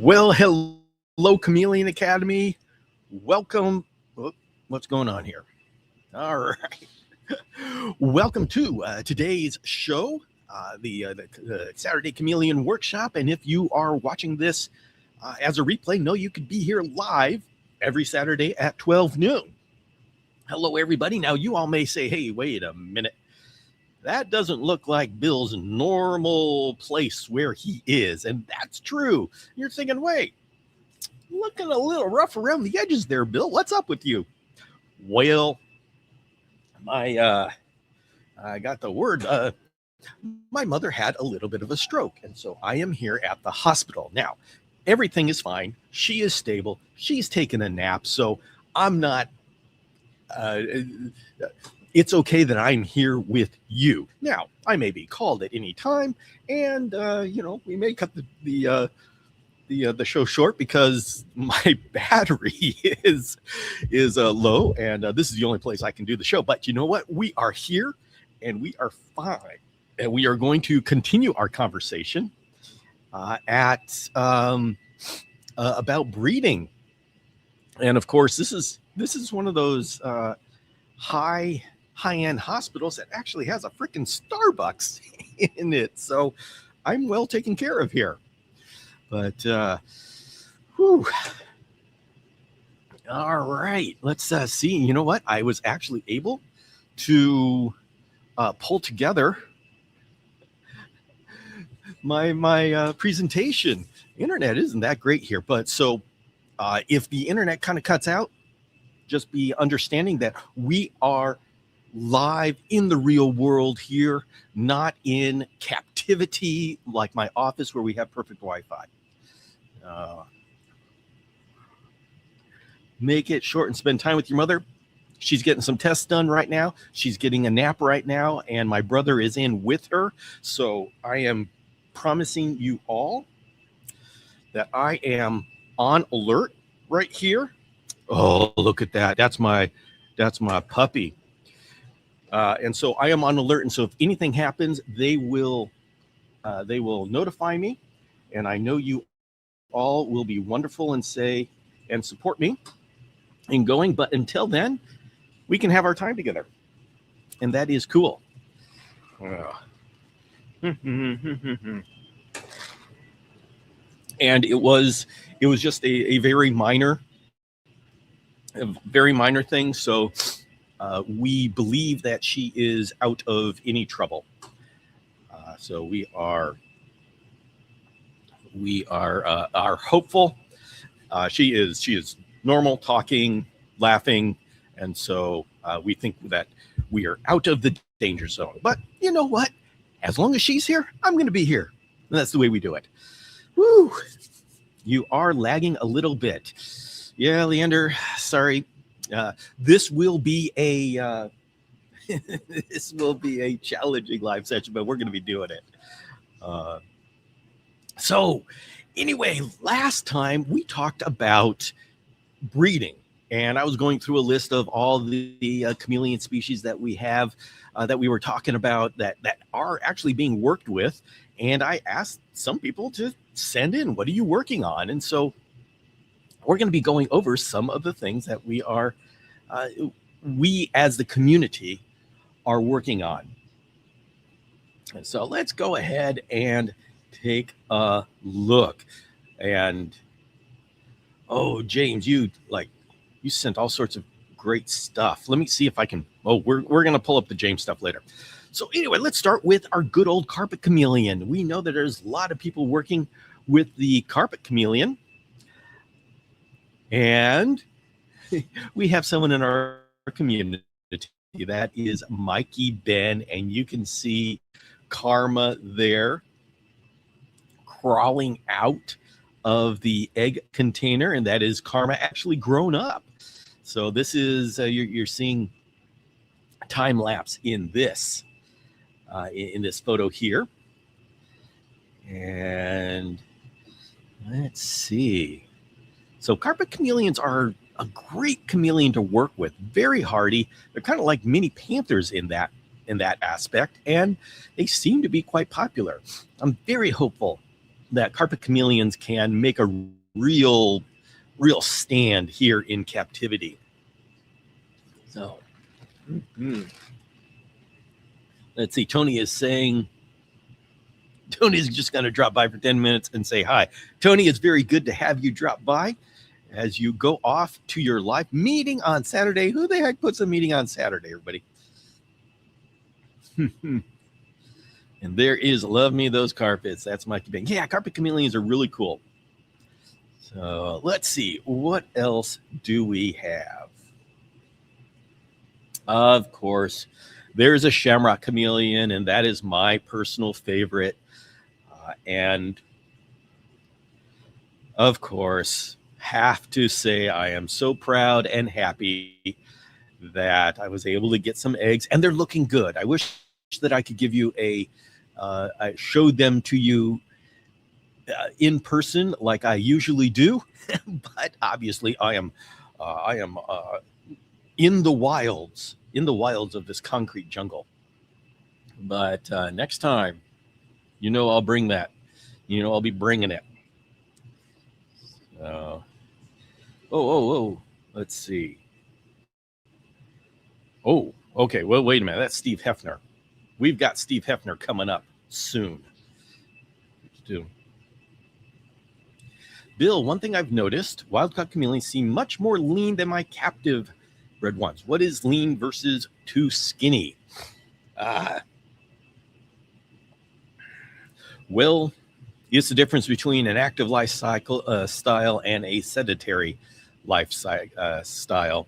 Well, hello, Chameleon Academy. Welcome. What's going on here? All right. Welcome to today's show, the Saturday Chameleon Workshop. And if you are watching this as a replay, know you could be here live every Saturday at 12 noon. Hello, everybody. Now, you all may say, hey, wait a minute. That doesn't look like Bill's normal place where he is. And that's true. You're thinking, wait, looking a little rough around the edges there, Bill. What's up with you? Well, I got the word. My mother had a little bit of a stroke. And so I am here at the hospital. Now, everything is fine. She is stable. She's taken a nap. So I'm not... it's okay that I'm here with you. Now, I may be called at any time, and we may cut the show short because my battery is low, and this is the only place I can do the show. But you know what? We are here, and we are fine, and we are going to continue our conversation about breeding, and of course, this is one of those high-end hospitals that actually has a freaking Starbucks in it. So I'm well taken care of here. But, all right, let's see. You know what? I was actually able to pull together my presentation. Internet isn't that great here, but so if the internet kind of cuts out, just be understanding that we are live in the real world here, not in captivity like my office where we have perfect Wi-Fi. Make it short and spend time with your mother. She's getting some tests done right now. She's getting a nap right now, and my brother is in with her. So I am promising you all that I am on alert right here. Oh, look at that. That's my puppy. And so I am on alert. And so if anything happens, they will notify me. And I know you all will be wonderful and support me in going. But until then, we can have our time together. And that is cool. And it was just a very minor thing. So we believe that she is out of any trouble. So we are hopeful. She is normal, talking, laughing, and so we think that we are out of the danger zone. But you know what? As long as she's here, I'm going to be here. And that's the way we do it. Woo! You are lagging a little bit. Yeah, Leander, sorry. This will be a challenging live session, but we're going to be doing it. So anyway, last time we talked about breeding, and I was going through a list of all the chameleon species that we have, that we were talking about that are actually being worked with. And I asked some people to send in, what are you working on? And so we're going to be going over some of the things that we as the community are working on. And so let's go ahead and take a look. And James, you sent all sorts of great stuff. Let me see if I can. We're going to pull up the James stuff later. So anyway, let's start with our good old carpet chameleon. We know that there's a lot of people working with the carpet chameleon. And we have someone in our community that is Mikey Ben, and you can see Karma there crawling out of the egg container, and that is Karma actually grown up. So this is you're seeing time lapse in this photo here. And let's see. So carpet chameleons are a great chameleon to work with, very hardy. They're kind of like mini panthers in that aspect, and they seem to be quite popular. I'm very hopeful that carpet chameleons can make a real stand here in captivity. So, let's see. Tony is just going to drop by for 10 minutes and say hi. Tony, it's very good to have you drop by as you go off to your live meeting on Saturday. Who the heck puts a meeting on Saturday, everybody? And there is Love Me Those Carpets. That's Mikey Bing. Yeah, carpet chameleons are really cool. So let's see. What else do we have? Of course, there's a shamrock chameleon, and that is my personal favorite. And of course, have to say I am so proud and happy that I was able to get some eggs, and they're looking good. I wish that I could give you I showed them to you in person like I usually do, but obviously I am in the wilds of this concrete jungle. But next time, I'll bring that. I'll be bringing it. Let's see. Oh, okay. Well, wait a minute. That's Steve Hefner. We've got Steve Hefner coming up soon. Bill, one thing I've noticed, wild-caught chameleons seem much more lean than my captive bred ones. What is lean versus too skinny? Well, it's the difference between an active style and a sedentary lifestyle.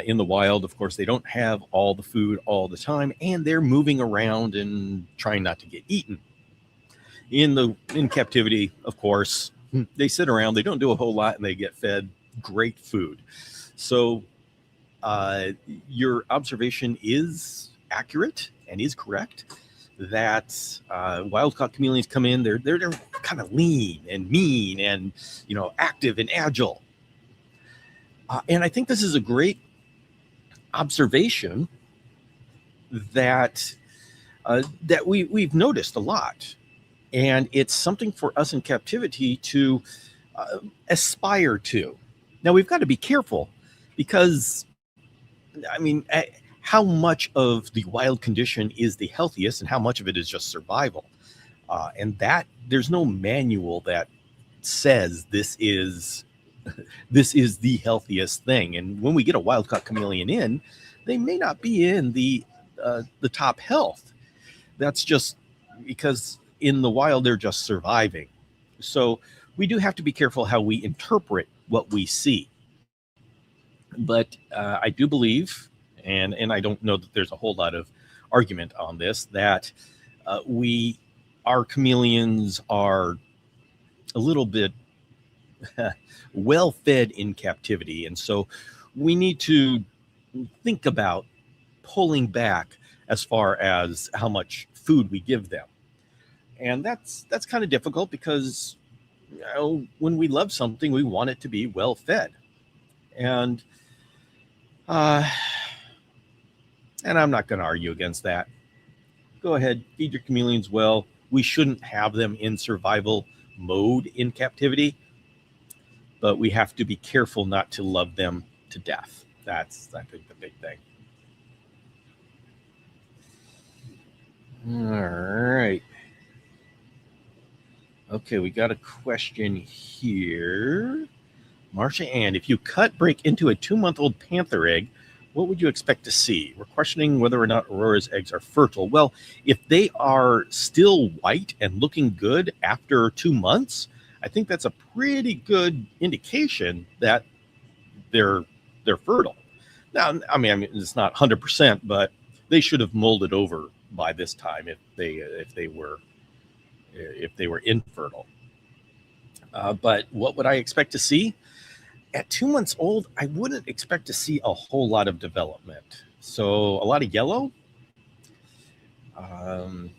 In the wild, of course, they don't have all the food all the time, and they're moving around and trying not to get eaten. In captivity, of course, they sit around, they don't do a whole lot, and they get fed great food. So your observation is accurate and is correct that wild-caught chameleons come in, they're kind of lean and mean and active and agile. And I think this is a great observation that we've noticed a lot, and it's something for us in captivity to aspire to. Now we've got to be careful because, how much of the wild condition is the healthiest and how much of it is just survival? And that there's no manual that says this is the healthiest thing. And when we get a wild-caught chameleon in, they may not be in the top health. That's just because in the wild, they're just surviving. So we do have to be careful how we interpret what we see. But I do believe, and I don't know that there's a whole lot of argument on this, that our chameleons are a little bit well fed in captivity. And so we need to think about pulling back as far as how much food we give them. And that's kind of difficult because when we love something, we want it to be well fed. And I'm not going to argue against that. Go ahead, feed your chameleons well. We shouldn't have them in survival mode in captivity, but we have to be careful not to love them to death. That's, I think, the big thing. All right. Okay, we got a question here. Marcia Ann, if you break into a 2-month-old panther egg, what would you expect to see? We're questioning whether or not Aurora's eggs are fertile. Well, if they are still white and looking good after 2 months, I think that's a pretty good indication that they're fertile. Now, I mean, it's not 100%, but they should have molded over by this time if they were infertile. But what would I expect to see? At 2 months old, I wouldn't expect to see a whole lot of development. So a lot of yellow. I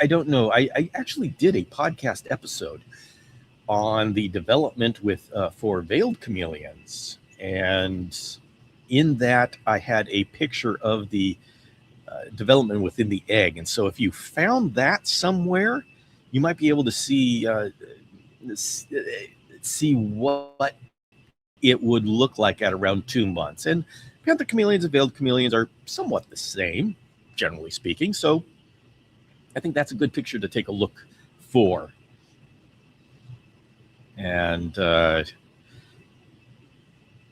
don't know. I actually did a podcast episode on the development for veiled chameleons, and in that I had a picture of the development within the egg. And so if you found that somewhere, you might be able to see what it would look like at around 2 months. And panther chameleons and veiled chameleons are somewhat the same, generally speaking. So I think that's a good picture to take a look for. And of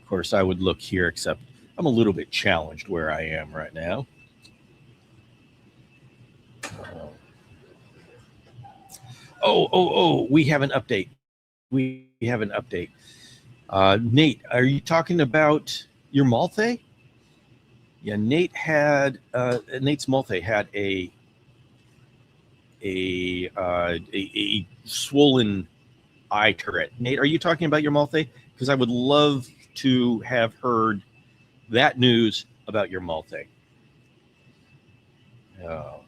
course, I would look here, except I'm a little bit challenged where I am right now. We have an update. Nate, are you talking about your Malthae? Yeah, Nate's Malthae had a swollen eye turret. Nate, are you talking about your Malthae? Because I would love to have heard that news about your Malthae.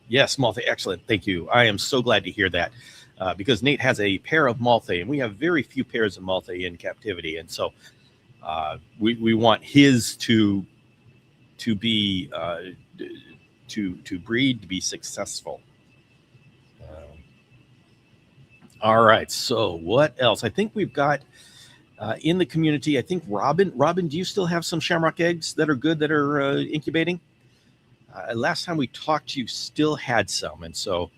Yes, Malthae, excellent. Thank you. I am so glad to hear that. Because Nate has a pair of Malthae, and we have very few pairs of Malthae in captivity, and so we want his to be to breed, to be successful. All right. So what else? I think we've got in the community. I think Robin, do you still have some shamrock eggs that are good that are incubating? Last time we talked, you still had some, and so.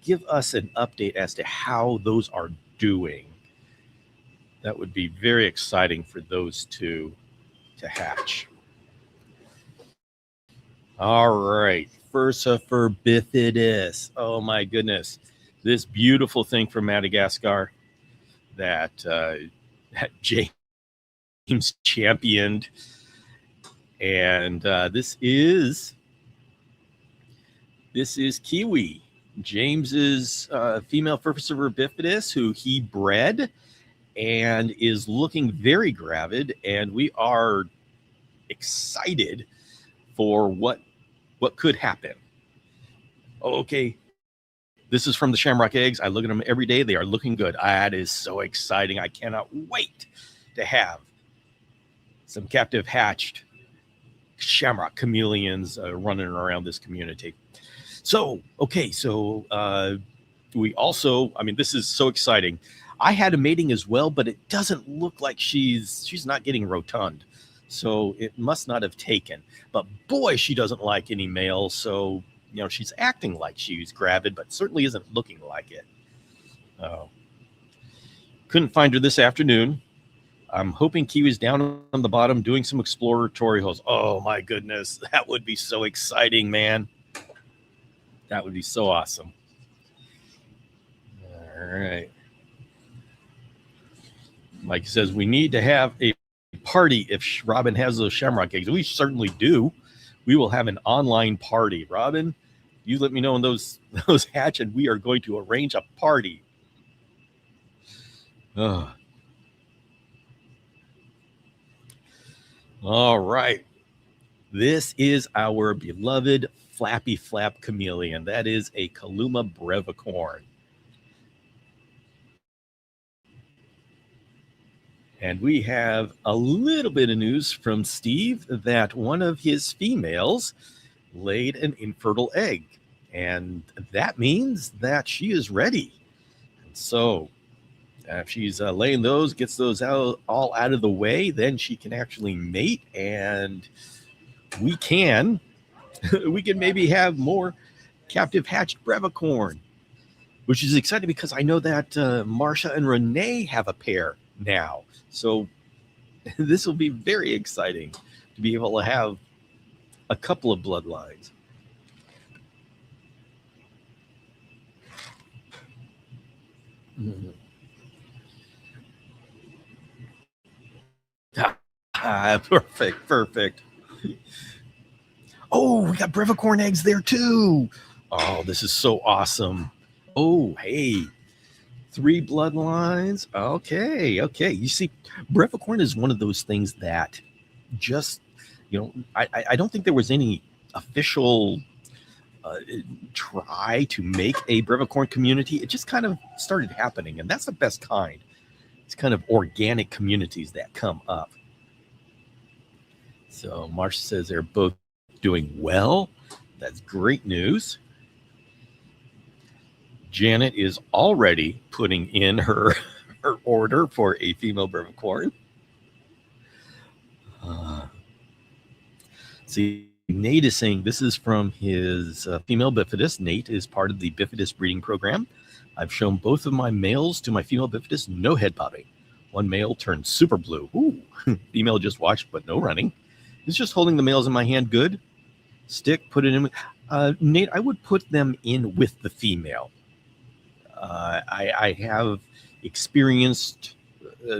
Give us an update as to how those are doing. That would be very exciting for those two to hatch. All right, Fursa bifidus. Oh my goodness, this beautiful thing from Madagascar that James championed, and this is Kiwi. James's female Fursa bifidus, who he bred and is looking very gravid, and we are excited for what could happen. Okay, this is from the Shamrock Eggs. I look at them every day. They are looking good. That is so exciting. I cannot wait to have some captive hatched Shamrock chameleons running around this community. So, okay, we also, this is so exciting. I had a mating as well, but it doesn't look like she's not getting rotund. So it must not have taken. But boy, she doesn't like any males. So, she's acting like she's gravid, but certainly isn't looking like it. Couldn't find her this afternoon. I'm hoping Kiwi's down on the bottom doing some exploratory holes. Oh my goodness, that would be so exciting, man. That would be so awesome. All right. Mike says we need to have a party if Robin has those shamrock eggs. We certainly do. We will have an online party. Robin, you let me know when those hatch, and we are going to arrange a party. All right. This is our beloved Flappy Flap chameleon. That is a Caluma brevicorn. And we have a little bit of news from Steve that one of his females laid an infertile egg. And that means that she is ready. And so if she's laying those, gets those all out of the way, then she can actually mate, and we can maybe have more captive hatched brevicorn, which is exciting because I know that Marsha and Renee have a pair now. So this will be very exciting to be able to have a couple of bloodlines. Perfect. Oh, we got brevicorn eggs there too. Oh, this is so awesome. Oh, hey, 3 bloodlines. Okay. You see, brevicorn is one of those things that just, I don't think there was any official try to make a brevicorn community. It just kind of started happening, and that's the best kind. It's kind of organic communities that come up. So Marsh says they're both doing well. That's great news. Janet is already putting in her order for a female brevicorn. See, Nate is saying this is from his female bifidus. Nate is part of the bifidus breeding program. I've shown both of my males to my female bifidus, no head bobbing. One male turned super blue. Ooh, female just watched, but no running. It's just holding the males in my hand. Good. Stick, put it in. Nate, I would put them in with the female. I have experienced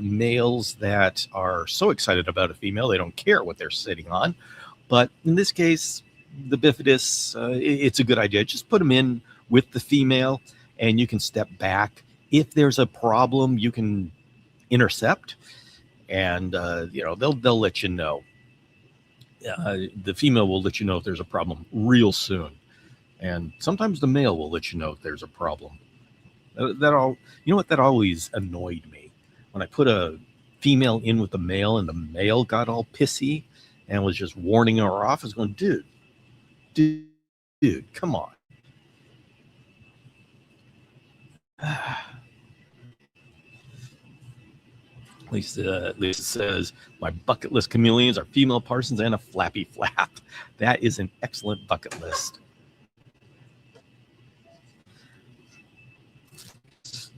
males that are so excited about a female, they don't care what they're sitting on. But in this case, the bifidus, it's a good idea. Just put them in with the female, and you can step back. If there's a problem, you can intercept, and they'll let you know. The female will let you know if there's a problem real soon, and sometimes the male will let you know if there's a problem. That always annoyed me when I put a female in with the male, and the male got all pissy and was just warning her off. I was going, dude, come on. Lisa says, my bucket list chameleons are female parsons and a flappy flap. That is an excellent bucket list.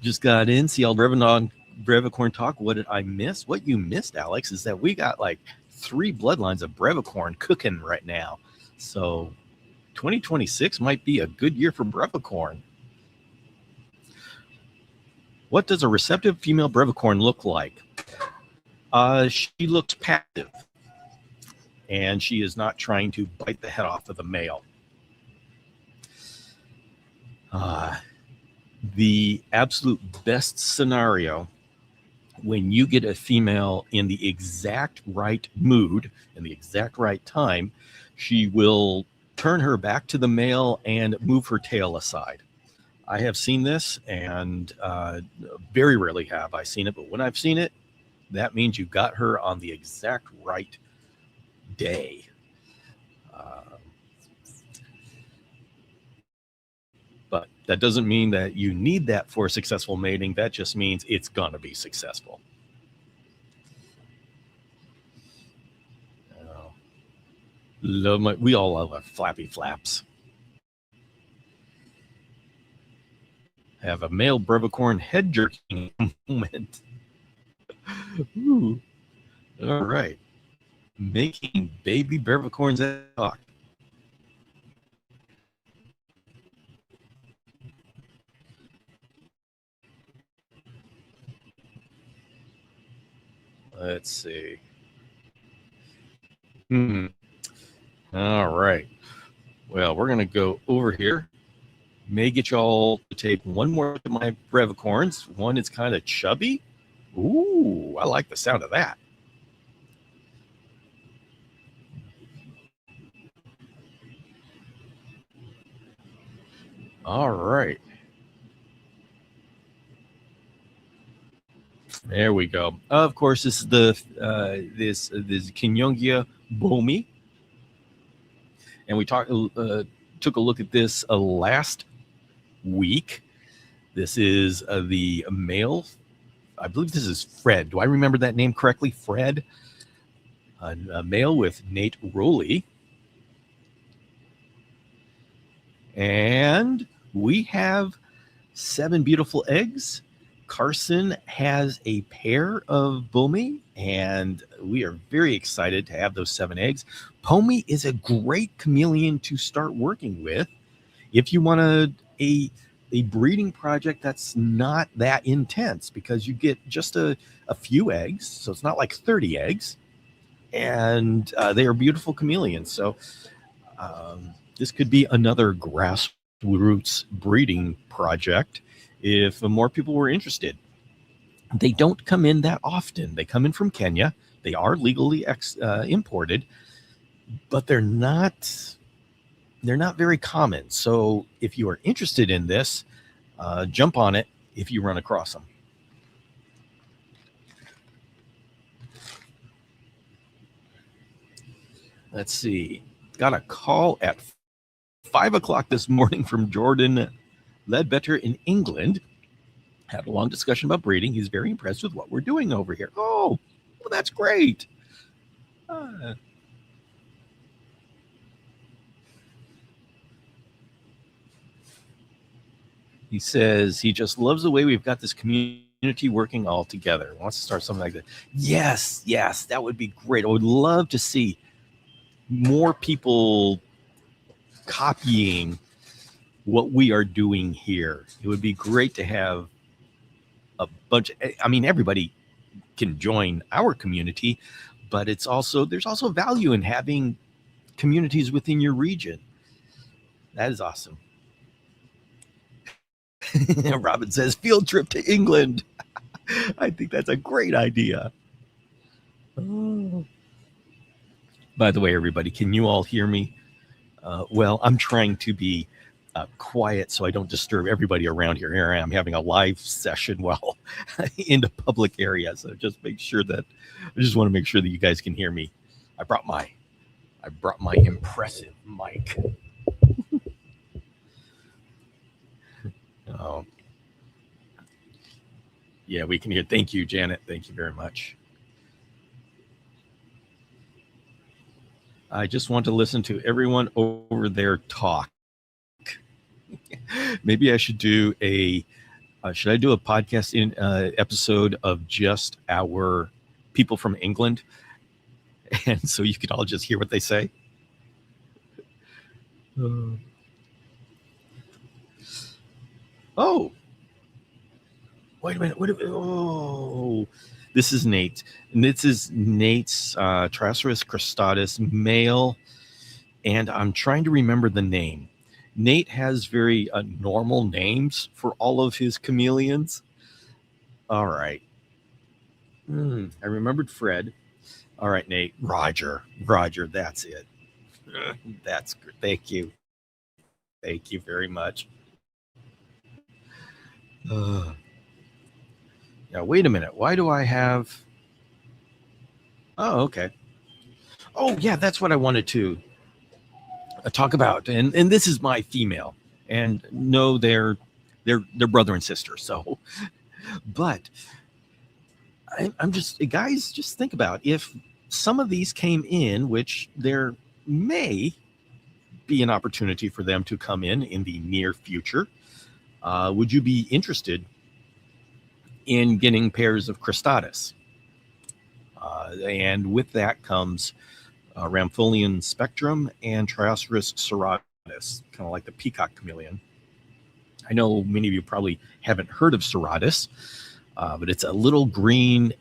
Just got in, see all brevicorn talk. What did I miss? What you missed, Alex, is that we got like 3 bloodlines of brevicorn cooking right now. So 2026 might be a good year for brevicorn. What does a receptive female brevicorn look like? She looks passive, and she is not trying to bite the head off of the male. The absolute best scenario, when you get a female in the exact right mood, in the exact right time, she will turn her back to the male and move her tail aside. I have seen this, and very rarely have I seen it, but when I've seen it, that means you got her on the exact right day. But that doesn't mean that you need that for successful mating. That just means it's going to be successful. We all love our flappy flaps. I have a male brevicorn head jerking moment. Ooh. All right. Making baby brevicorns talk. Let's see. All right. Well, we're going to go over here. May get y'all to take one more of my brevicorns. One is kind of chubby. Ooh, I like the sound of that. All right. There we go. Of course, this is the this Kinyongia bomi, and we took a look at this last week. This is the male. I believe this is Fred. Do I remember that name correctly? Fred, a male with Nate Rowley, and we have 7 beautiful eggs. Carson has a pair of Bomi, and we are very excited to have those 7 eggs. Bomi is a great chameleon to start working with if you want a breeding project that's not that intense, because you get just a few eggs, so it's not like 30 eggs, and they are beautiful chameleons. So this could be another grassroots breeding project if more people were interested. They don't come in that often. They come in from Kenya. They are legally imported, but they're not very common. So if you are interested in this, jump on it if you run across them. Let's see. Got a call at 5 o'clock this morning from Jordan Ledbetter in England. Had a long discussion about breeding. He's very impressed with what we're doing over here. Oh, well, that's great. He says he just loves the way we've got this community working all together. Wants to start something like that. Yes, that would be great. I would love to see more people copying what we are doing here. It would be great to have a bunch of, I mean, everybody can join our community, but there's also value in having communities within your region. That is awesome. Robin says field trip to England. I think that's a great idea. Oh. By the way, everybody, can you all hear me? Well, I'm trying to be quiet so I don't disturb everybody around here. Here I am having a live session while in the public area. So just I just want to make sure that you guys can hear me. I brought my impressive mic. Oh, yeah, we can hear. Thank you, Janet. Thank you very much. I just want to listen to everyone over there talk. Maybe I should do a podcast in episode of just our people from England, and so you could all just hear what they say. Oh, wait a minute. Oh, this is Nate. And this is Nate's Triceratops cristatus male, and I'm trying to remember the name. Nate has very normal names for all of his chameleons. All right. I remembered Fred. All right, Nate. Roger, that's it. That's good. Thank you. Thank you very much. Now, wait a minute. Why do I have... Oh, okay. Oh, yeah, that's what I wanted to talk about. And this is my female. And no, they're brother and sister. So, but I'm just... Guys, just think about if some of these came in, which there may be an opportunity for them to come in the near future. Would you be interested in getting pairs of cristatus? And with that comes Rampholion spectrum and Triceratops serratus, kind of like the peacock chameleon. I know many of you probably haven't heard of serratus, but it's a little green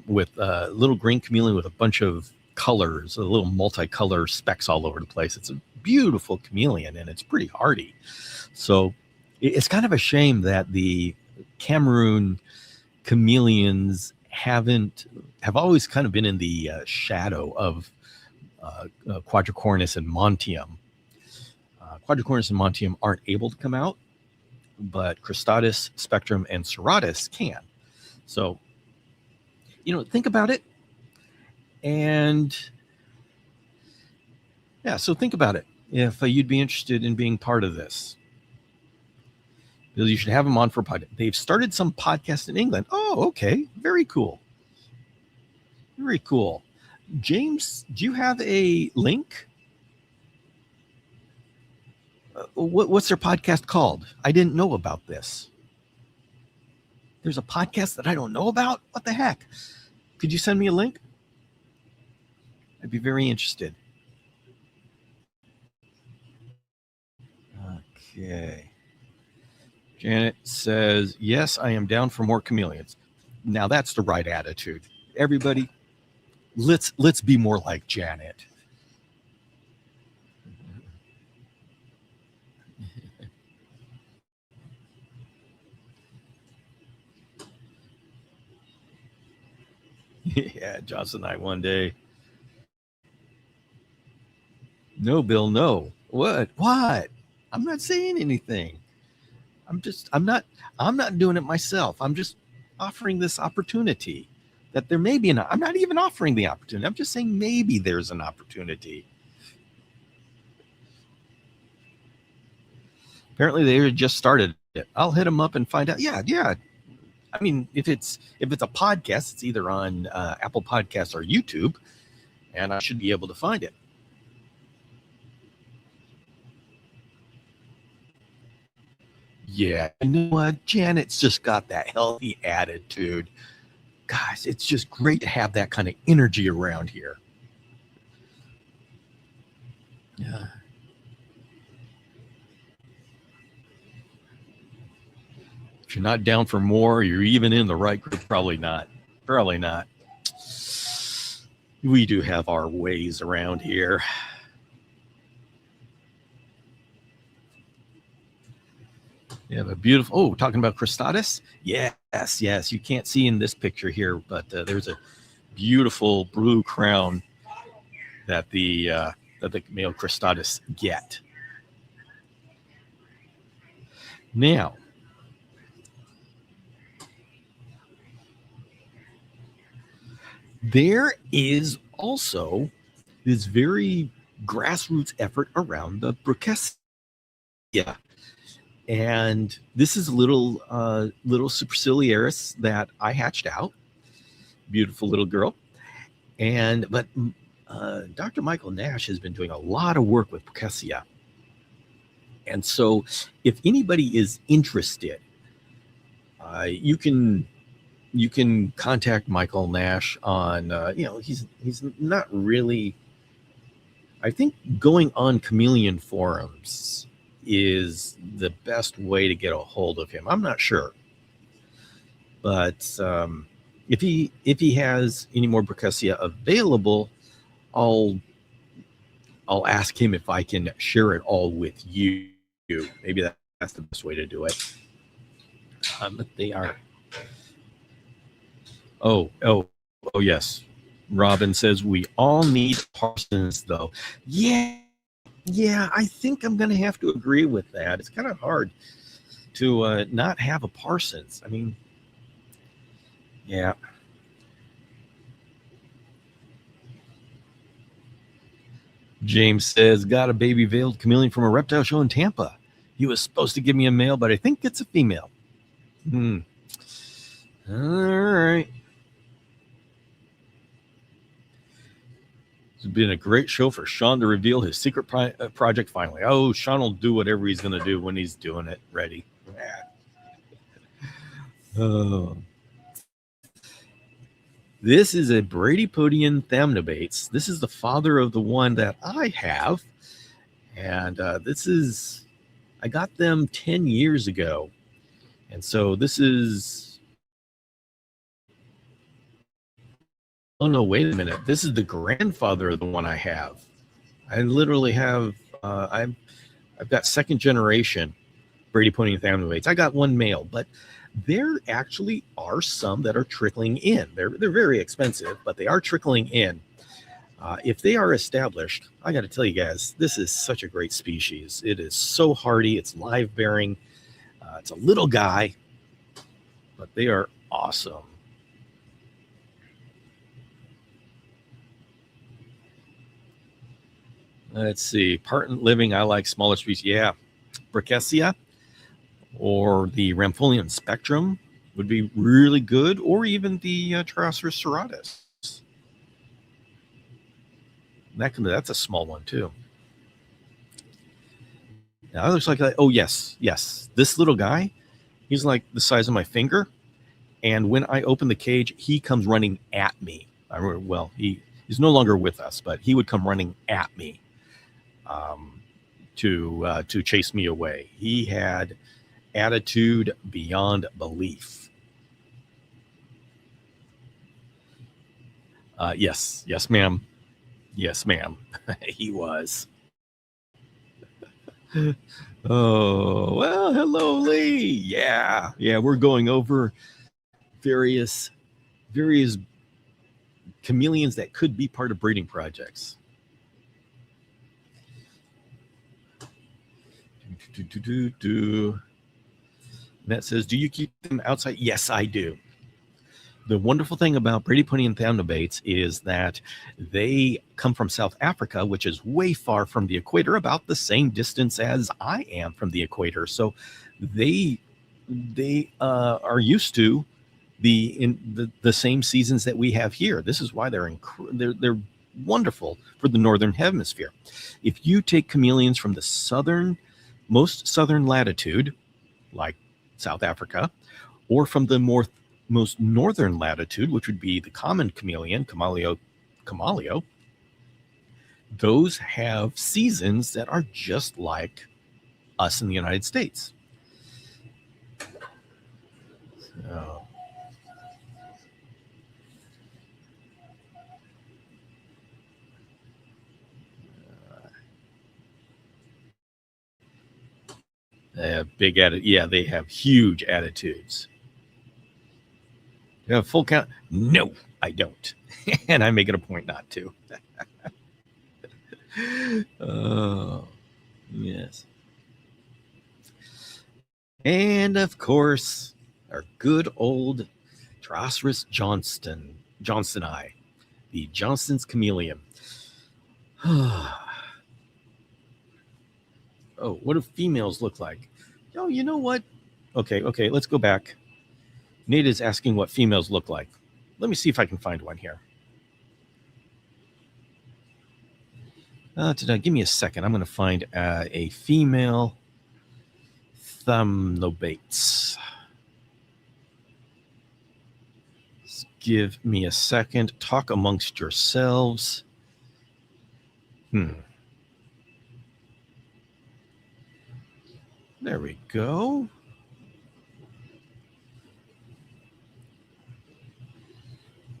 chameleon with a bunch of colors, a little multicolor specks all over the place. It's a beautiful chameleon and it's pretty hardy. So it's kind of a shame that the Cameroon chameleons have always kind of been in the shadow of Quadricornis and Montium. Quadricornis and Montium aren't able to come out, but cristatus, spectrum, and serratus can. So, think about it. And yeah, so think about it. If you'd be interested in being part of this, you should have them on for a podcast. They've started some podcast in England. Oh, okay. Very cool. Very cool. James, do you have a link? What's their podcast called? I didn't know about this. There's a podcast that I don't know about? What the heck? Could you send me a link? I'd be very interested. Okay. Janet says, yes, I am down for more chameleons. Now that's the right attitude. Everybody, let's be more like Janet. Yeah, Johnson and I one day. No, Bill, no. What? I'm not saying anything. I'm not doing it myself. I'm just offering this opportunity that there may be I'm not even offering the opportunity. I'm just saying maybe there's an opportunity. Apparently they just started it. I'll hit them up and find out. Yeah. I mean, if it's a podcast, it's either on Apple Podcasts or YouTube, and I should be able to find it. Yeah, you know what? Janet's just got that healthy attitude. Gosh, it's just great to have that kind of energy around here. Yeah. If you're not down for more, you're even in the right group. Probably not. Probably not. We do have our ways around here. Yeah, a beautiful. Oh, talking about cristatus. Yes. You can't see in this picture here, but there's a beautiful blue crown that the male cristatus get. Now, there is also this very grassroots effort around the Brucessia. And this is a little superciliaris that I hatched out. Beautiful little girl. But Dr. Michael Nash has been doing a lot of work with Brucessia. And so if anybody is interested, you can contact Michael Nash on, he's not really, I think going on Chameleon forums is the best way to get a hold of him. I'm not sure. But if he has any more Brucessia available, I'll ask him if I can share it all with you. Maybe that's the best way to do it. But they are. Oh, yes. Robin says we all need parsons, though. Yeah, I think I'm going to have to agree with that. It's kind of hard to not have a parsons. I mean, yeah. James says, got a baby veiled chameleon from a reptile show in Tampa. He was supposed to give me a male, but I think it's a female. All right. It's been a great show for Sean to reveal his secret project finally. Oh, Sean will do whatever he's going to do when he's doing it. Ready. Oh. This is a Bradypodian thamnobates. This is the father of the one that I have. And I got them 10 years ago. And so this is, oh no, wait a minute. This is the grandfather of the one I have. I literally have, I've got second generation Bradypodian thamnobates. I got one male, but there actually are some that are trickling in. They're very expensive, but they are trickling in. If they are established, I got to tell you guys, this is such a great species. It is so hardy. It's live bearing. It's a little guy, but they are awesome. Let's see. Parent living, I like smaller species. Yeah. Brucessia or the Rampholium spectrum would be really good, or even the Triceratops serratus. That's a small one too. Now it looks like, oh yes, this little guy, he's like the size of my finger, and when I open the cage, he comes running at me. Well, he's no longer with us, but he would come running at me to chase me away. He had attitude beyond belief. Yes, ma'am. Yes, ma'am. He was. Oh, well, hello, Lee. Yeah, we're going over various chameleons that could be part of breeding projects. Matt says, do you keep them outside? Yes, I do. The wonderful thing about Brady Pony and Thamnobates is that they come from South Africa, which is way far from the equator, about the same distance as I am from the equator. So they are used to the same seasons that we have here. This is why they're wonderful for the northern hemisphere. If you take chameleons from the most southern latitude, like South Africa, or from the most northern latitude, which would be the common chameleon, Camaleo, those have seasons that are just like us in the United States. So, they have big attitude. Yeah, they have huge attitudes. You have full count? No, I don't. And I make it a point not to. Oh, yes. And of course, our good old Drosserus Johnsoni, the Johnston's chameleon. Oh, what do females look like? Oh, you know what? Okay, let's go back. Nate is asking what females look like. Let me see if I can find one here. Give me a second. I'm going to find a female Thamnobates. Give me a second. Talk amongst yourselves. There we go.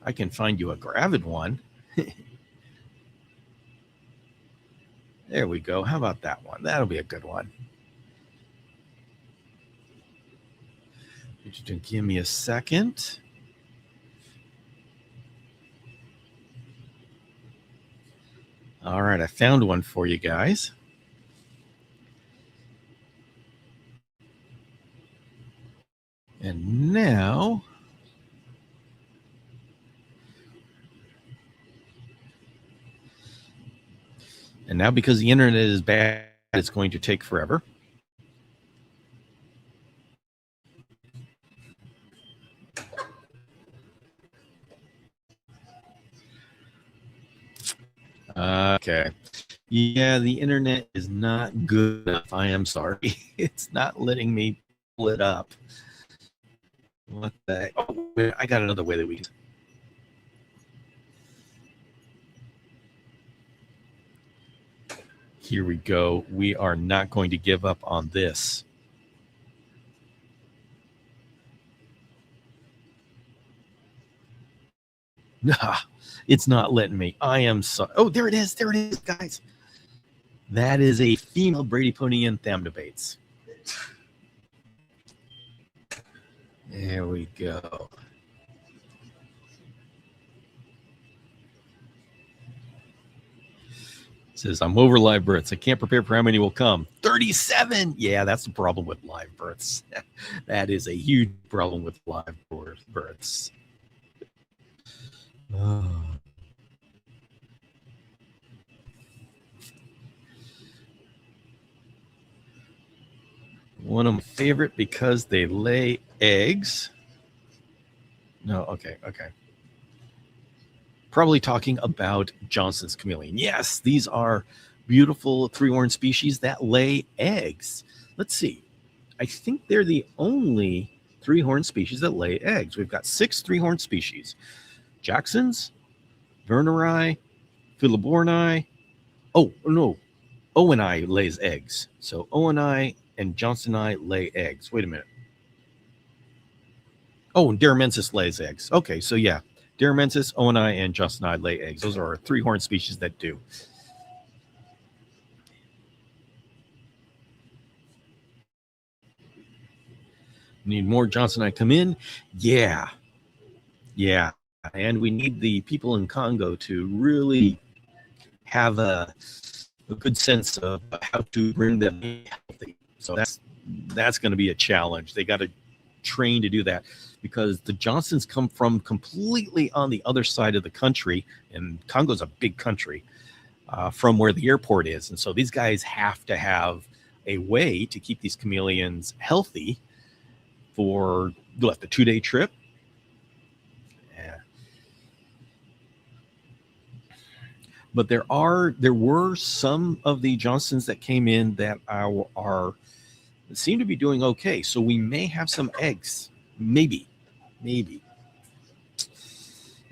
I can find you a gravid one. There we go. How about that one? That'll be a good one. Give me a second. All right, I found one for you guys. And now, because the internet is bad, it's going to take forever. Okay. Yeah, the internet is not good enough. I am sorry. It's not letting me pull it up. What the? Oh, I got another way that we can. Here we go. We are not going to give up on this. Nah, it's not letting me. I am sorry. Oh, there it is, guys. That is a female Brady Pony and Thamnobates. There we go. It says, I'm over live births. I can't prepare for how many will come. 37. Yeah, that's the problem with live births. That is a huge problem with live births. Oh. One of my favorite because they lay eggs. No, okay. Probably talking about Johnston's chameleon. Yes, these are beautiful three-horned species that lay eggs. Let's see. I think they're the only three-horned species that lay eggs. We've got 6 three-horned species. Jackson's, Verneri, Philiborni. Oh, no. Oweni lays eggs. So Oweni and Johnstonii lay eggs. Wait a minute. Oh, and Daramensis lays eggs. Okay, so yeah. Daramensis, Oweni, and Johnstonii lay eggs. Those are our three-horned species that do. Need more Johnstonii come in? Yeah. And we need the people in Congo to really have a good sense of how to bring them healthy. So that's going to be a challenge. They got to trained to do that, because the Johnsons come from completely on the other side of the country, and Congo's a big country from where the airport is. And so these guys have to have a way to keep these chameleons healthy for the 2-day trip. Yeah. But there were some of the Johnsons that came in that seem to be doing okay. So we may have some eggs, maybe.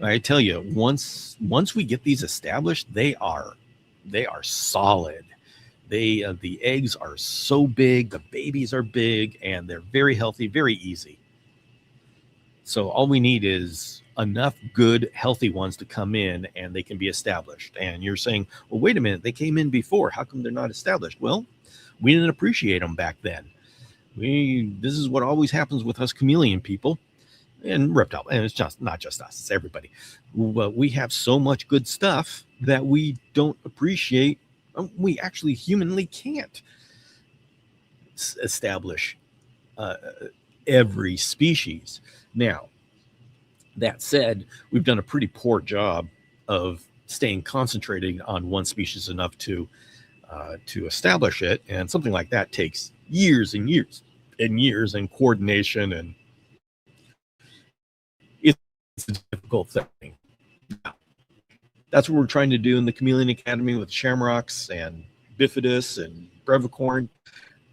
I tell you, once we get these established, they are solid. The eggs are so big, the babies are big, and they're very healthy, very easy. So all we need is enough good, healthy ones to come in, and they can be established. And you're saying, well, wait a minute, they came in before. How come they're not established? Well, we didn't appreciate them back then. This is what always happens with us chameleon people and reptile, and it's just not just us, it's everybody. We have so much good stuff that we don't appreciate. We actually humanly can't establish every species. Now, that said, we've done a pretty poor job of staying concentrated on one species enough to establish it, and something like that takes years and years and years, and coordination, and it's a difficult thing. That's what we're trying to do in the Chameleon Academy with shamrocks and bifidus and brevicorn.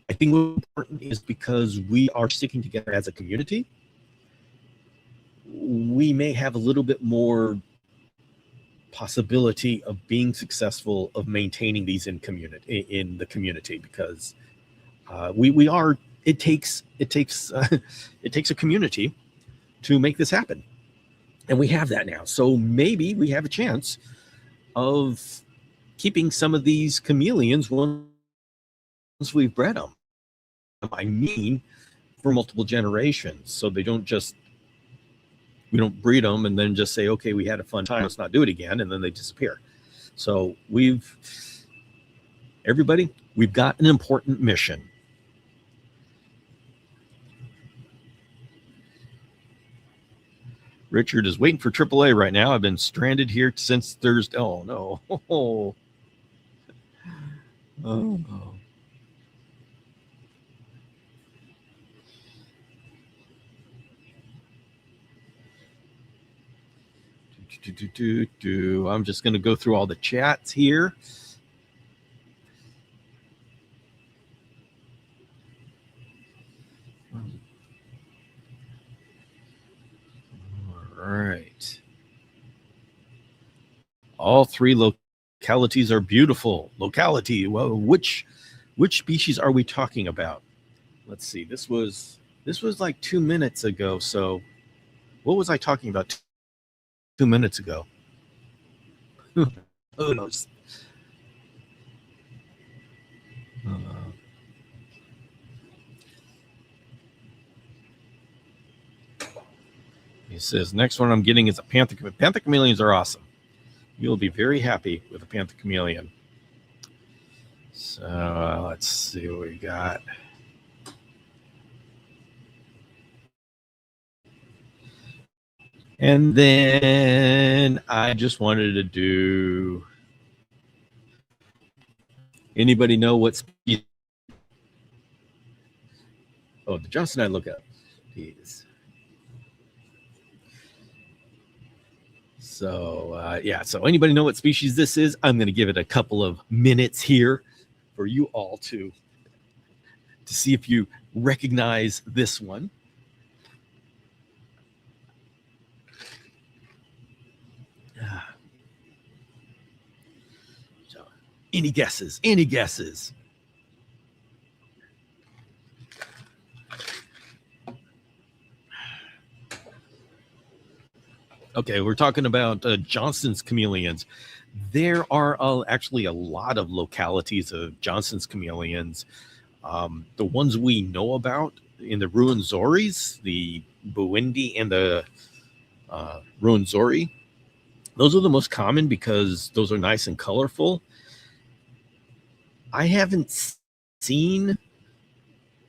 I think what's important is because we are sticking together as a community, we may have a little bit more possibility of being successful, of maintaining these in the community, because it takes a community to make this happen, and we have that now. So maybe we have a chance of keeping some of these chameleons once we've bred them. I mean, for multiple generations, so we don't breed them and then just say, okay, we had a fun time, let's not do it again, and then they disappear. So we've got an important mission. Richard is waiting for AAA right now. I've been stranded here since Thursday. Oh, no. Oh. I'm just going to go through all the chats here. All right. All three localities are beautiful. Locality. Well, which species are we talking about? Let's see. This was like 2 minutes ago. So what was I talking about 2 minutes ago? Who knows? He says, next one I'm getting is a panther. Panther chameleons are awesome. You'll be very happy with a panther chameleon. So let's see what we got. And then I just wanted to do, anybody know what species? Oh, the Johnson I look up. These. So so anybody know what species this is? I'm going to give it a couple of minutes here for you all to see if you recognize this one. So, any guesses? Okay, we're talking about Johnson's chameleons. There are actually a lot of localities of Johnson's chameleons. The ones we know about in the Ruwenzori, the Buwindi and the Ruwenzori, those are the most common because those are nice and colorful. I haven't seen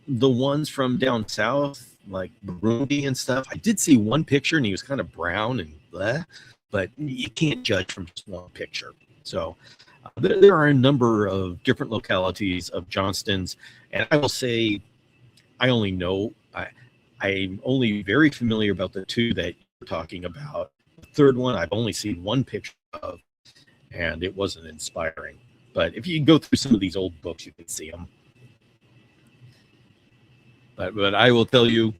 the ones from down south like Burundi and stuff. I did see one picture and he was kind of brown and bleh, but you can't judge from just one picture. So there are a number of different localities of Johnstons, and I will say I only know I'm only very familiar about the two that you're talking about. The third one I've only seen one picture of, and it wasn't inspiring. But if you go through some of these old books, you can see them. But I will tell you,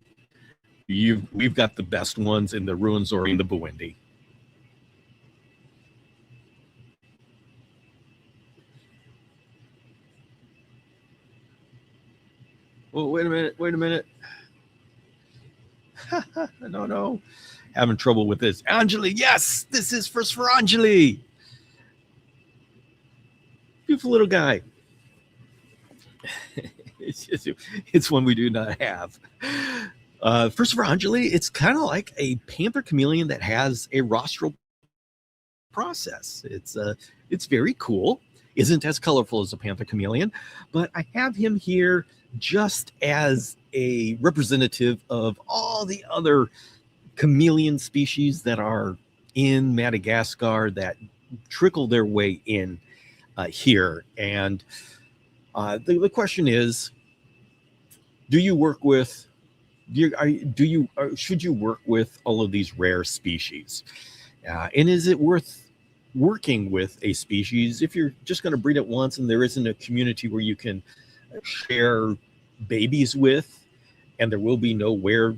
we've got the best ones in the Ruwenzori and the Buwindi. Well, wait a minute, wait a minute. No. Having trouble with this. Anjali, yes, this is first for Anjali. Beautiful little guy. It's one we do not have. First for Anjali, it's kind of like a panther chameleon that has a rostral process. It's very cool. Isn't as colorful as a panther chameleon, but I have him here just as a representative of all the other chameleon species that are in Madagascar that trickle their way in here. And the question is, do you work with should you work with all of these rare species? And is it worth working with a species if you're just going to breed it once and there isn't a community where you can share babies with, and there will be nowhere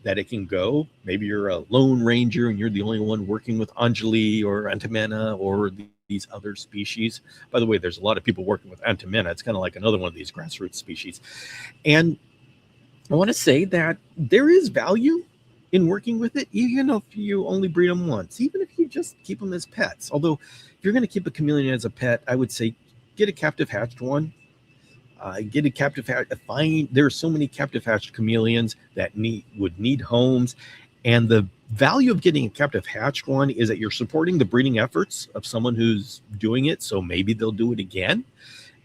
that it can go? Maybe you're a lone ranger and you're the only one working with Anjali or Antimena or these other species. By the way, there's a lot of people working with Antimena. It's kind of like another one of these grassroots species. And I want to say that there is value in working with it, even if you only breed them once, even if you just keep them as pets. Although, if you're going to keep a chameleon as a pet, I would say get a captive hatched one. Get a captive hatched. There are so many captive hatched chameleons that would need homes, and the value of getting a captive hatched one is that you're supporting the breeding efforts of someone who's doing it. So maybe they'll do it again,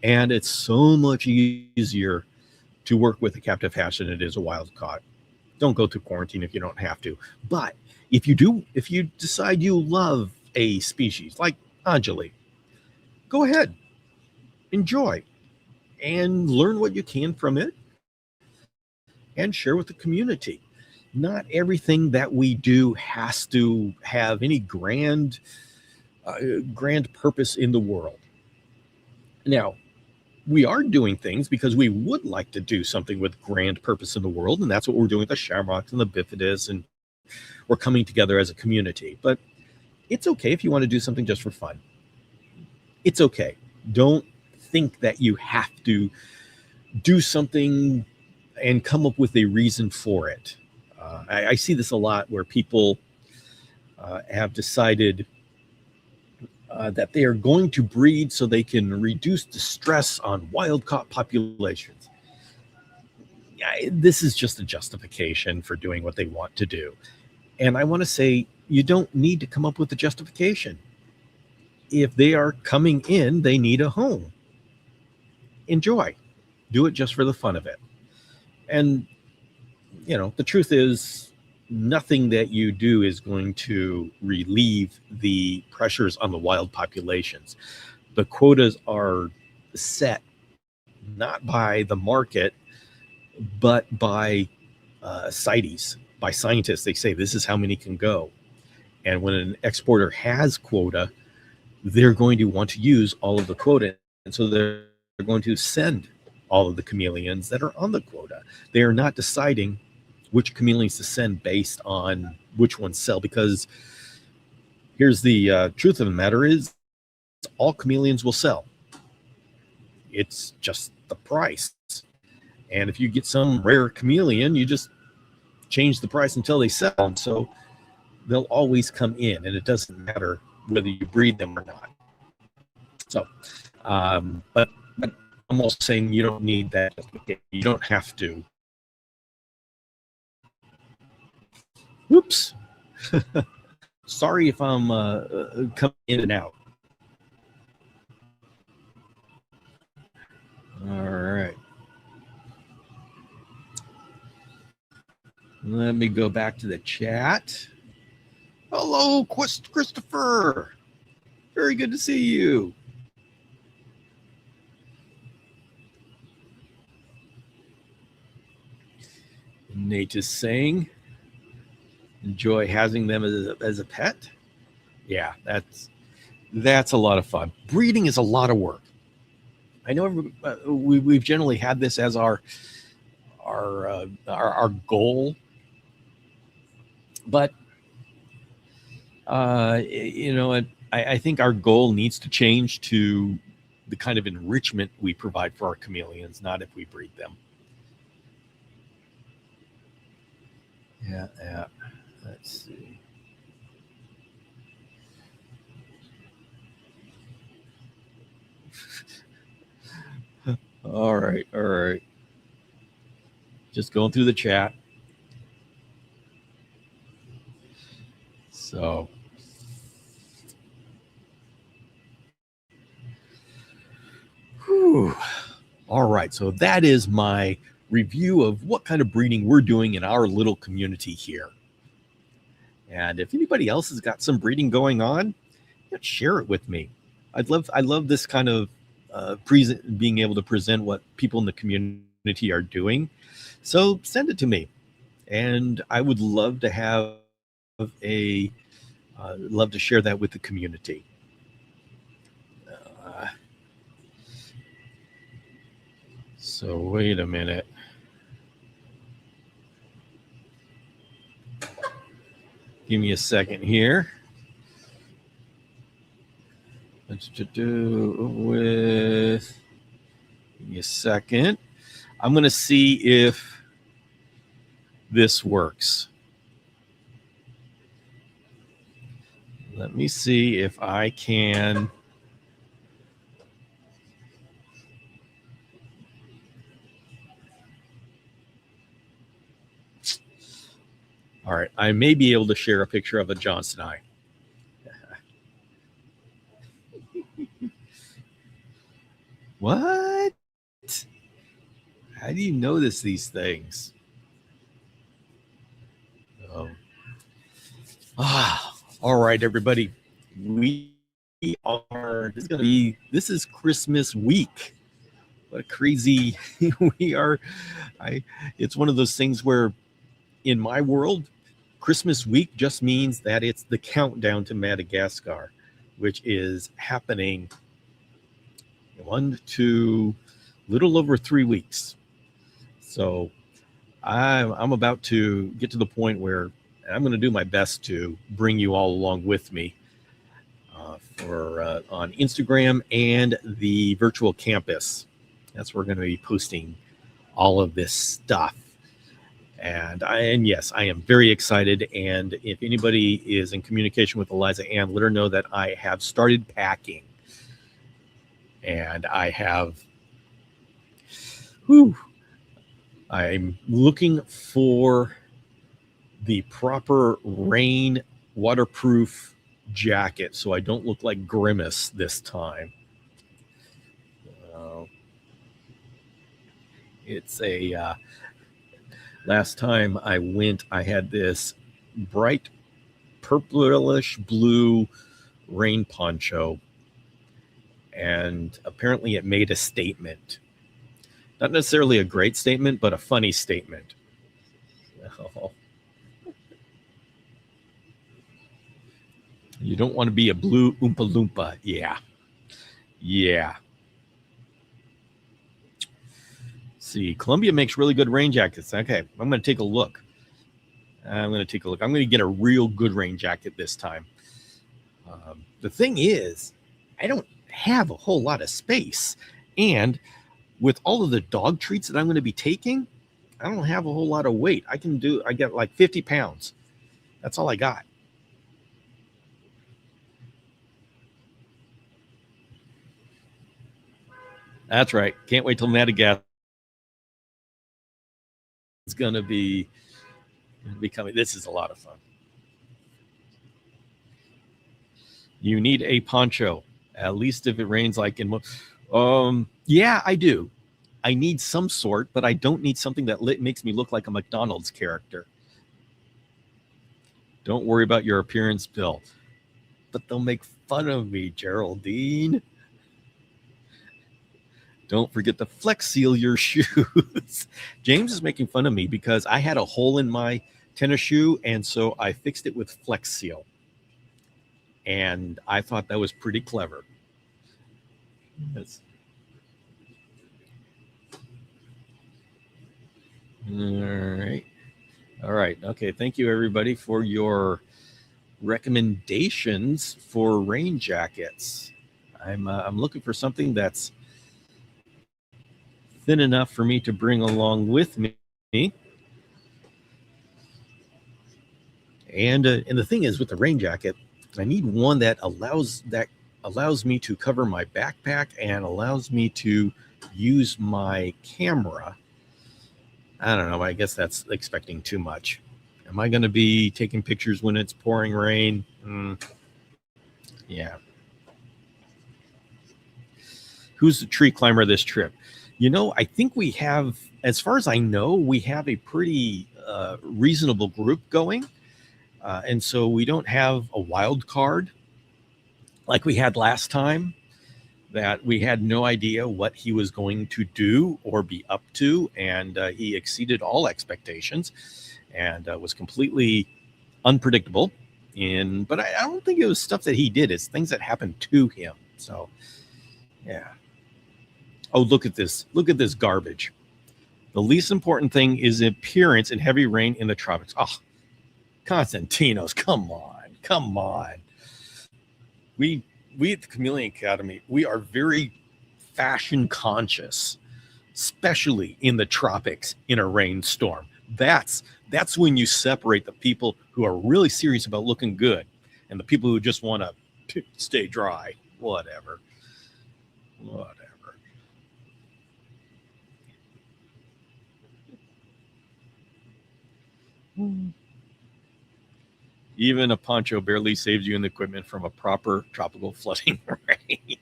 and it's so much easier to work with a captive hatch than it is a wild caught. Don't go through quarantine if you don't have to. But if you decide you love a species like Anjali, go ahead, enjoy, and learn what you can from it and share with the community. Not everything that we do has to have any grand purpose in the world. Now, we are doing things because we would like to do something with grand purpose in the world, and that's what we're doing with the shamrocks and the bifidus, and we're coming together as a community. But it's okay if you want to do something just for fun. It's okay. Don't think that you have to do something and come up with a reason for it. I see this a lot where people have decided that they are going to breed so they can reduce the stress on wild-caught populations. This is just a justification for doing what they want to do. And I want to say, you don't need to come up with a justification. If they are coming in, they need a home. Enjoy. Do it just for the fun of it. And, the truth is, nothing that you do is going to relieve the pressures on the wild populations. The quotas are set not by the market, but by CITES, by scientists. They say this is how many can go. And when an exporter has quota, they're going to want to use all of the quota. And so they're going to send all of the chameleons that are on the quota. They are not deciding which chameleons to send based on which ones sell, because here's the truth of the matter is all chameleons will sell. It's just the price. And if you get some rare chameleon, you just change the price until they sell. And so they'll always come in, and it doesn't matter whether you breed them or not. So, but I'm also saying you don't need that. You don't have to. Whoops. Sorry if I'm coming in and out. All right. Let me go back to the chat. Hello, Christopher. Very good to see you. Nate is saying, enjoy having them as a pet. Yeah, that's a lot of fun. Breeding is a lot of work. I know we've generally had this as our goal, but I think our goal needs to change to the kind of enrichment we provide for our chameleons, not if we breed them. Yeah. Let's see. All right. Just going through the chat. So, whew. All right. So that is my review of what kind of breeding we're doing in our little community here. And if anybody else has got some breeding going on, share it with me. I love this kind of being able to present what people in the community are doing. So send it to me, and I would love to have love to share that with the community. So wait a minute. Give me a second here. What's to do with? Give me a second. I'm going to see if this works. Let me see if I can. All right, I may be able to share a picture of a Johnson eye. What? How do you notice these things? All right, everybody. We are. This is Christmas week. What a crazy we are. It's one of those things where, in my world, Christmas week just means that it's the countdown to Madagascar, which is happening 1 to little over 3 weeks. So I'm about to get to the point where I'm going to do my best to bring you all along with me on Instagram and the virtual campus. That's where we're going to be posting all of this stuff. And yes, I am very excited. And if anybody is in communication with Eliza Ann, let her know that I have started packing. And I'm looking for the proper rain waterproof jacket so I don't look like Grimace this time. It's last time I went, I had this bright purplish blue rain poncho, and apparently it made a statement. Not necessarily a great statement, but a funny statement. Oh. You don't want to be a blue Oompa Loompa. Yeah. See, Columbia makes really good rain jackets. Okay, I'm going to take a look. I'm going to get a real good rain jacket this time. The thing is, I don't have a whole lot of space. And with all of the dog treats that I'm going to be taking, I don't have a whole lot of weight. I get like 50 pounds. That's all I got. That's right. Can't wait till Madagascar. It's going to be coming. This is a lot of fun. You need a poncho, at least if it rains like in. Yeah, I do. I need some sort, but I don't need something that makes me look like a McDonald's character. Don't worry about your appearance, Bill. But they'll make fun of me, Geraldine. Don't forget to flex seal your shoes. James is making fun of me because I had a hole in my tennis shoe, and so I fixed it with flex seal. And I thought that was pretty clever. That's, all right. Okay. Thank you, everybody, for your recommendations for rain jackets. I'm looking for something that's thin enough for me to bring along with me. And the thing is, with the rain jacket, I need one that allows me to cover my backpack and allows me to use my camera. I don't know. I guess that's expecting too much. Am I going to be taking pictures when it's pouring rain? Yeah. Who's the tree climber this trip? I think we have, as far as I know, we have a pretty reasonable group going. And so we don't have a wild card like we had last time, that we had no idea what he was going to do or be up to. And he exceeded all expectations and was completely unpredictable. But I don't think it was stuff that he did. It's things that happened to him. So, yeah. Oh, look at this. Look at this garbage. The least important thing is appearance in heavy rain in the tropics. Oh, Constantinos, come on. We at the Chameleon Academy, we are very fashion conscious, especially in the tropics in a rainstorm. That's when you separate the people who are really serious about looking good and the people who just want to stay dry. Whatever. Even a poncho barely saves you in the equipment from a proper tropical flooding rain.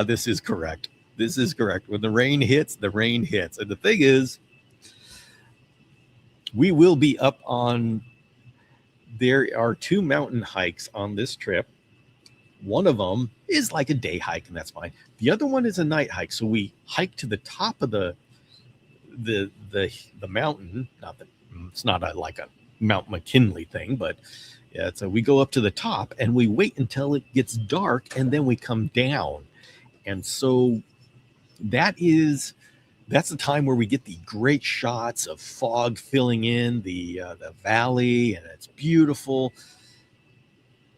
This is correct. When the rain hits, the rain hits. And the thing is, we will be up on, there are 2 mountain hikes on this trip. One of them is like a day hike, and that's fine. The other one is a night hike. So we hike to the top of the mountain. It's not like a Mount McKinley thing, but yeah, so we go up to the top and we wait until it gets dark and then we come down. And so that's the time where we get the great shots of fog filling in the valley, and it's beautiful.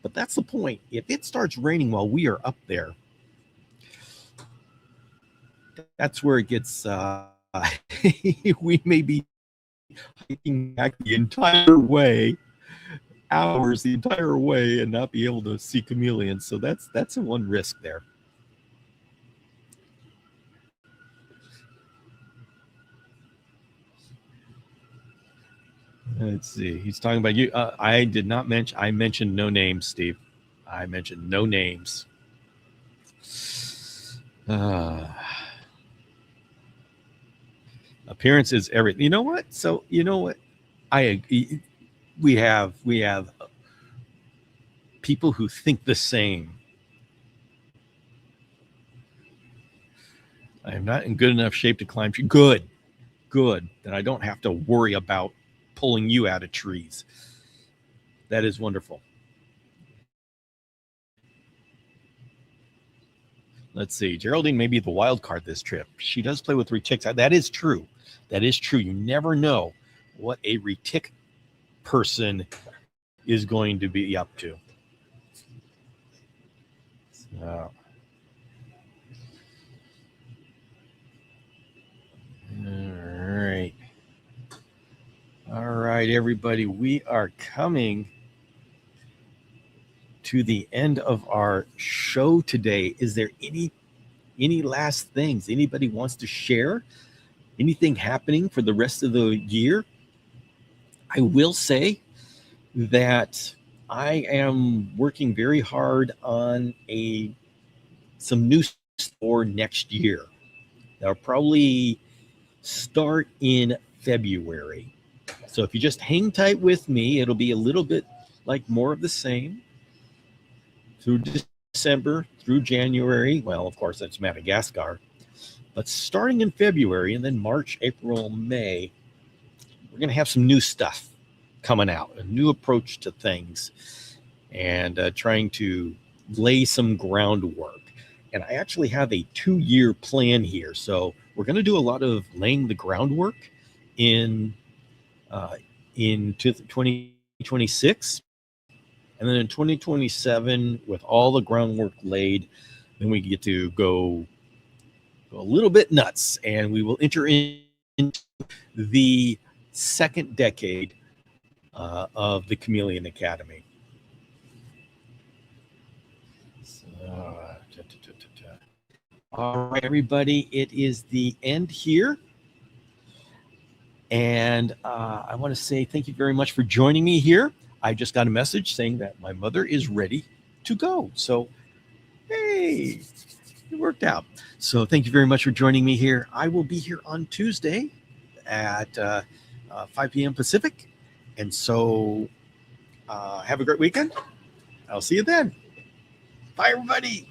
But that's the point. If it starts raining while we are up there, that's where it gets we may be hiking back the entire way, hours the entire way, and not be able to see chameleons. So that's a one risk there. Let's see. He's talking about you. I did not mention. I mentioned no names, Steve. I mentioned no names. Appearance is everything. You know what? So you know what? We have people who think the same. I am not in good enough shape to climb trees. Good. Then I don't have to worry about pulling you out of trees. That is wonderful. Let's see. Geraldine may be the wild card this trip. She does play with retics. That is true. You never know what a retic person is going to be up to. So. All right, everybody. We are coming to the end of our show today. Is there any last things anybody wants to share? Anything happening for the rest of the year? I will say that I am working very hard on some new for next year. That'll probably start in February. So if you just hang tight with me, it'll be a little bit like more of the same through December, through January. Well, of course, that's Madagascar. But starting in February and then March, April, May, we're going to have some new stuff coming out, a new approach to things, and trying to lay some groundwork. And I actually have a 2-year plan here. So we're going to do a lot of laying the groundwork in 2026. And then in 2027, with all the groundwork laid, then we get to go a little bit nuts, and we will enter into the second decade of the Chameleon Academy. So, all right, everybody, it is the end here. And I want to say thank you very much for joining me here. I just got a message saying that my mother is ready to go. So, hey, it worked out. So thank you very much for joining me here. I will be here on Tuesday at 5 p.m. Pacific. And so have a great weekend. I'll see you then. Bye, everybody.